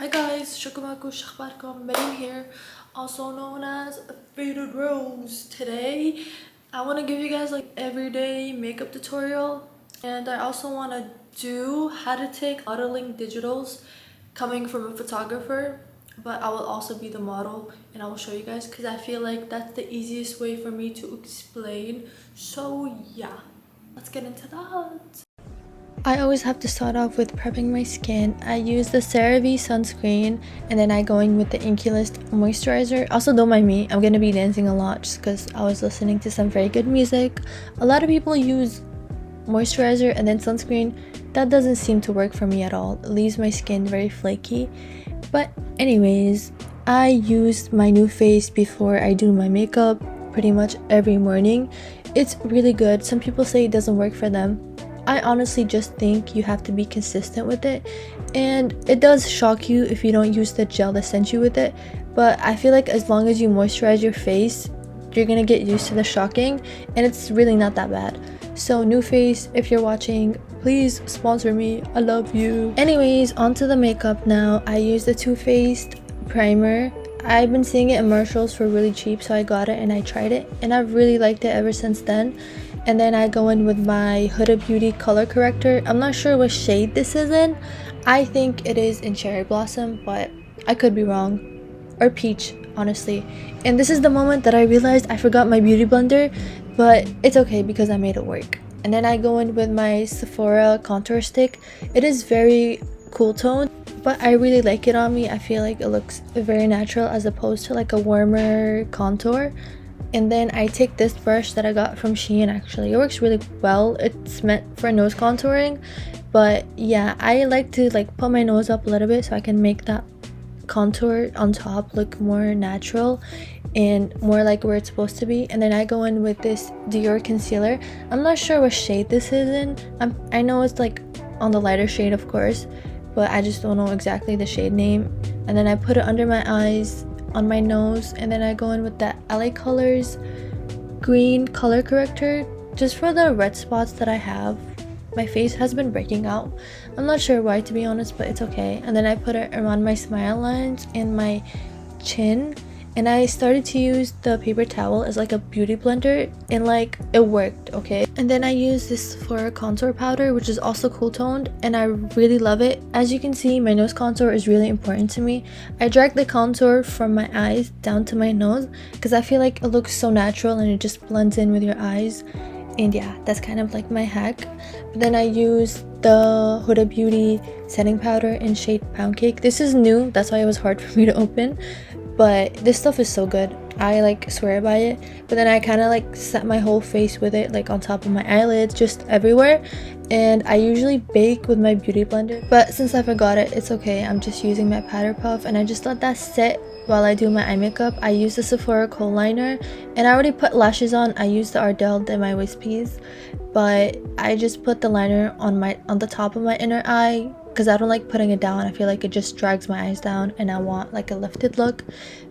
Hi guys, شكرا شخباركم Marin here, also known as Faded Rose. Today, I want to give you guys like everyday makeup tutorial, and I also want to do how to take modeling digitals coming from a photographer, but I will also be the model and I will show you guys because I feel like that's the easiest way for me to explain. So yeah, let's get into that. I always have to start off with prepping my skin. I use the CeraVe sunscreen and then I go in with the Inculist moisturizer. Also, don't mind me, I'm gonna be dancing a lot just because I was listening to some very good music. A lot of people use moisturizer and then sunscreen. That doesn't seem to work for me at all. It leaves my skin very flaky. But anyways, I use my new face before I do my makeup pretty much every morning. It's really good. Some people say it doesn't work for them. I honestly just think you have to be consistent with it, and it does shock you if you don't use the gel that sent you with it, but I feel like as long as you moisturize your face, you're gonna get used to the shocking, and it's really not that bad. So new face, if you're watching, please sponsor me, I love you. Anyways, onto the makeup now. I use the Too Faced primer. I've been seeing it in commercials for really cheap, so I got it and I tried it, and I've really liked it ever since then. And then I go in with my Huda Beauty color corrector. I'm not sure what shade this is in. I think it is in Cherry Blossom, but I could be wrong. Or Peach, honestly. And this is the moment that I realized I forgot my beauty blender, but it's okay because I made it work. And then I go in with my Sephora contour stick. It is very cool tone, but I really like it on me. I feel like it looks very natural as opposed to like a warmer contour. And then I take this brush that I got from Shein. Actually, it works really well. It's meant for nose contouring, but yeah, I like to like put my nose up a little bit so I can make that contour on top look more natural and more like where it's supposed to be. And then I go in with this Dior concealer. I'm not sure what shade this is in. I know it's like on the lighter shade, of course, but I just don't know exactly the shade name. And then I put it under my eyes, on my nose, and then I go in with that LA Colors green color corrector just for the red spots that I have. My face has been breaking out. I'm not sure why, to be honest, but it's okay. And then I put it around my smile lines and my chin, and I started to use the paper towel as like a beauty blender, and like it worked, okay? And then I use this Sephora contour powder, which is also cool toned, and I really love it. As you can see, my nose contour is really important to me. I drag the contour from my eyes down to my nose because I feel like it looks so natural and it just blends in with your eyes. And yeah, that's kind of like my hack. But then I use the Huda Beauty setting powder in shade Pound Cake. This is new, that's why it was hard for me to open, but this stuff is so good. I like swear by it. But then I kind of like set my whole face with it, like on top of my eyelids, just everywhere. And I usually bake with my beauty blender, but since I forgot it, it's okay. I'm just using my powder puff and I just let that sit while I do my eye makeup. I use the Sephora kohl liner, and I already put lashes on. I use the Ardell Dim My Wispies, but I just put the liner on the top of my inner eye because I don't like putting it down. I feel like it just drags my eyes down and I want like a lifted look.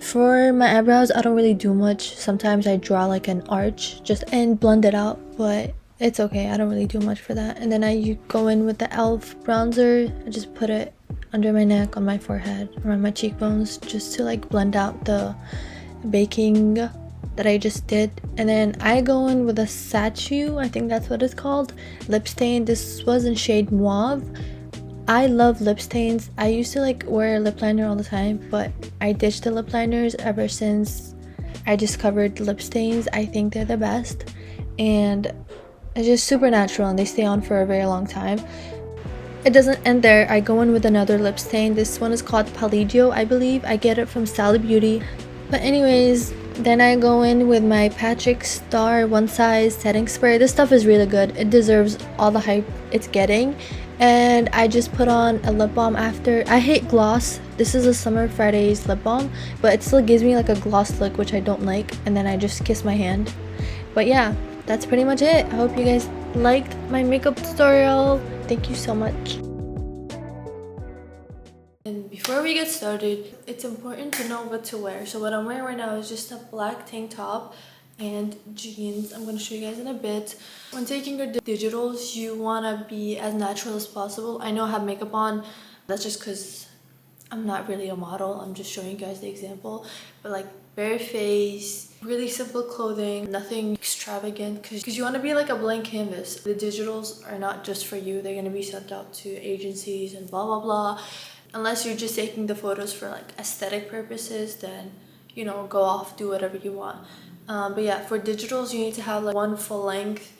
For my eyebrows, I don't really do much. Sometimes I draw like an arch just and blend it out, but it's okay. I don't really do much for that. And then I go in with the e.l.f. bronzer. I just put it under my neck, on my forehead, around my cheekbones, just to like blend out the baking that I just did. And then I go in with a Sachu, I think that's what it's called, lip stain. This was in shade Mauve. I love lip stains. I used to like wear lip liner all the time, but I ditched the lip liners ever since I discovered lip stains. I think they're the best, and it's just super natural and they stay on for a very long time. It doesn't end there. I go in with another lip stain. This one is called Paligio, I believe. I get it from Sally Beauty. But anyways, then I go in with my Patrick Star One Size setting spray. This stuff is really good. It deserves all the hype it's getting. And I just put on a lip balm after. I hate gloss. This is a Summer Fridays lip balm, but it still gives me like a gloss look, which I don't like. And then I just kiss my hand. But yeah, that's pretty much it. I hope you guys liked my makeup tutorial. Thank you so much. And before we get started, it's important to know what to wear. So what I'm wearing right now is just a black tank top and jeans. I'm going to show you guys in a bit. When taking your digitals, you want to be as natural as possible. I know I have makeup on. That's just because I'm not really a model, I'm just showing you guys the example, but like bare face, really simple clothing, nothing extravagant, because you want to be like a blank canvas. The digitals are not just for you, they're going to be sent out to agencies and blah blah blah. Unless you're just taking the photos for like aesthetic purposes, then you know, go off, do whatever you want. But yeah, for digitals you need to have like one full length,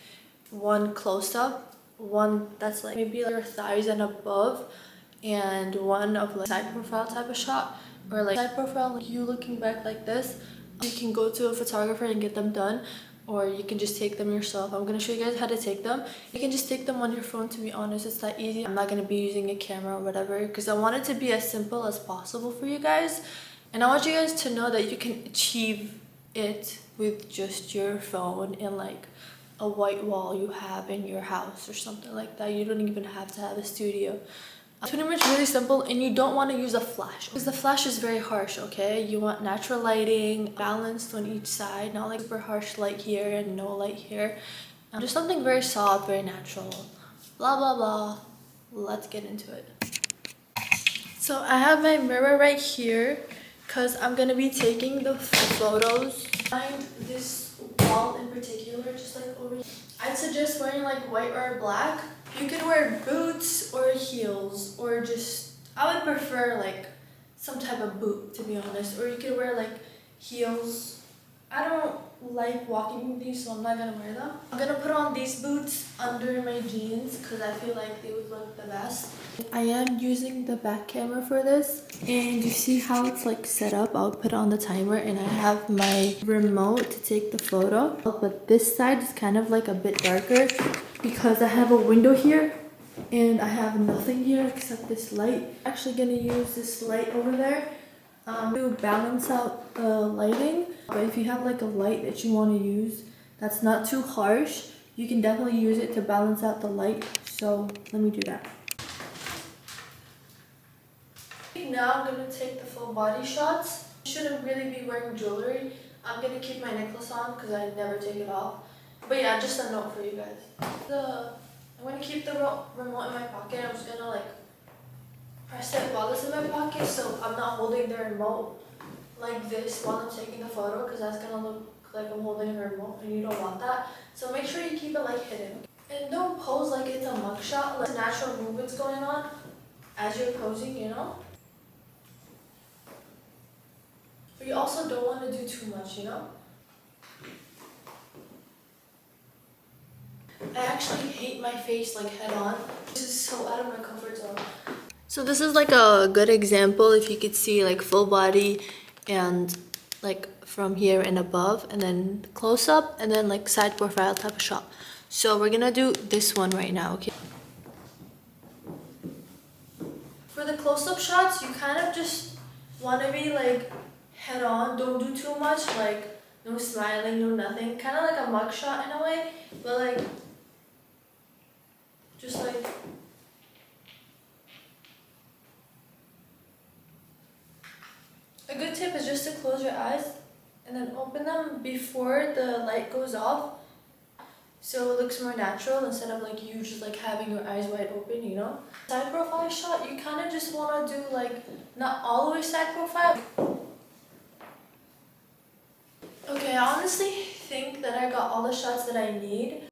one close up, one that's like maybe like your thighs and above, and one of like side profile type of shot, or like side profile like you looking back like this. You can go to a photographer and get them done, or you can just take them yourself. I'm gonna show you guys how to take them. You can just take them on your phone, to be honest, it's that easy. I'm not gonna be using a camera or whatever because I want it to be as simple as possible for you guys, and I want you guys to know that you can achieve it with just your phone and like a white wall you have in your house or something like that. You don't even have to have a studio. It's pretty much really simple, and you don't want to use a flash because the flash is very harsh, okay? You want natural lighting, balanced on each side, not like super harsh light here and no light here. Just something very soft, very natural, blah blah blah. Let's get into it. So I have my mirror right here because I'm gonna be taking the photos. Find this wall in particular, just like over here. I'd suggest wearing like white or black. You could wear boots or heels, or just, I would prefer like some type of boot, to be honest, or you could wear like heels. I don't like walking with these, so I'm not gonna wear them. I'm gonna put on these boots under my jeans because I feel like they would look the best. I am using the back camera for this, and you see how it's like set up. I'll put on the timer, and I have my remote to take the photo, but this side is kind of like a bit darker because I have a window here and I have nothing here except this light. I'm actually gonna use this light over there to balance out the lighting. But if you have like a light that you want to use that's not too harsh, you can definitely use it to balance out the light. So let me do that. Now I'm gonna take the full body shots. You shouldn't really be wearing jewelry. I'm gonna keep my necklace on because I never take it off. But yeah, just a note for you guys. I'm gonna keep the remote in my pocket. I'm just gonna like press it while it's in my pocket, so I'm not holding the remote like this while I'm taking the photo, because that's gonna look like I'm holding a remote and you don't want that. So make sure you keep it like hidden. And don't pose like it's a mugshot, like natural movements going on as you're posing, you know? But you also don't want to do too much, you know? I actually hate my face like head on. This is so out of my comfort zone. So this is like a good example, if you could see like full body and like from here and above, and then close up, and then like side profile type of shot. So we're gonna do this one right now, okay? For the close-up shots, you kind of just want to be like head on. Don't do too much, like no smiling, no nothing. Kind of like a mug shot in a way, but like just like a good tip is just to close your eyes and then open them before the light goes off, so it looks more natural instead of like you just like having your eyes wide open, you know? Side profile shot, you kind of just want to do like not all the way side profile. Okay, I honestly think that I got all the shots that I need.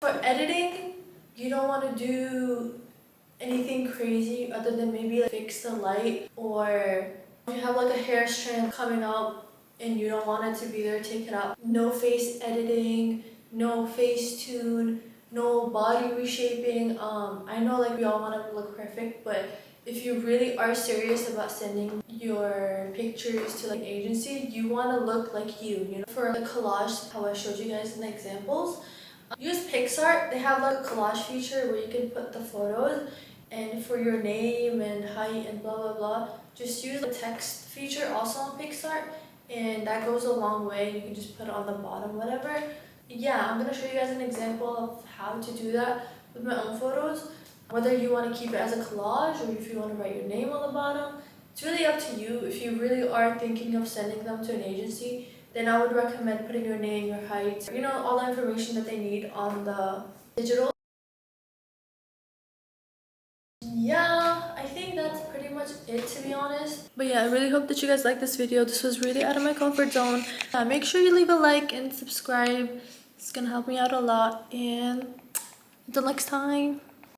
For editing, you don't want to do anything crazy other than maybe like fix the light, or you have like a hair strand coming up and you don't want it to be there, take it out. No face editing, no face tune, no body reshaping. I know like we all want to look perfect, but if you really are serious about sending your pictures to like an agency, you want to look like you know? For the collage, how I showed you guys in the examples, use Pixar. They have like a collage feature where you can put the photos, and for your name and height and blah blah blah, just use the text feature also on Pixar, and that goes a long way. You can just put it on the bottom, whatever. Yeah, I'm gonna show you guys an example of how to do that with my own photos. Whether you want to keep it as a collage or if you want to write your name on the bottom, it's really up to you. If you really are thinking of sending them to an agency, then I would recommend putting your name, your height, you know, all the information that they need on the digital. much it, to be honest. But yeah, I really hope that you guys like this video. This was really out of my comfort zone. Make sure you leave a like and subscribe. It's gonna help me out a lot. And until next time.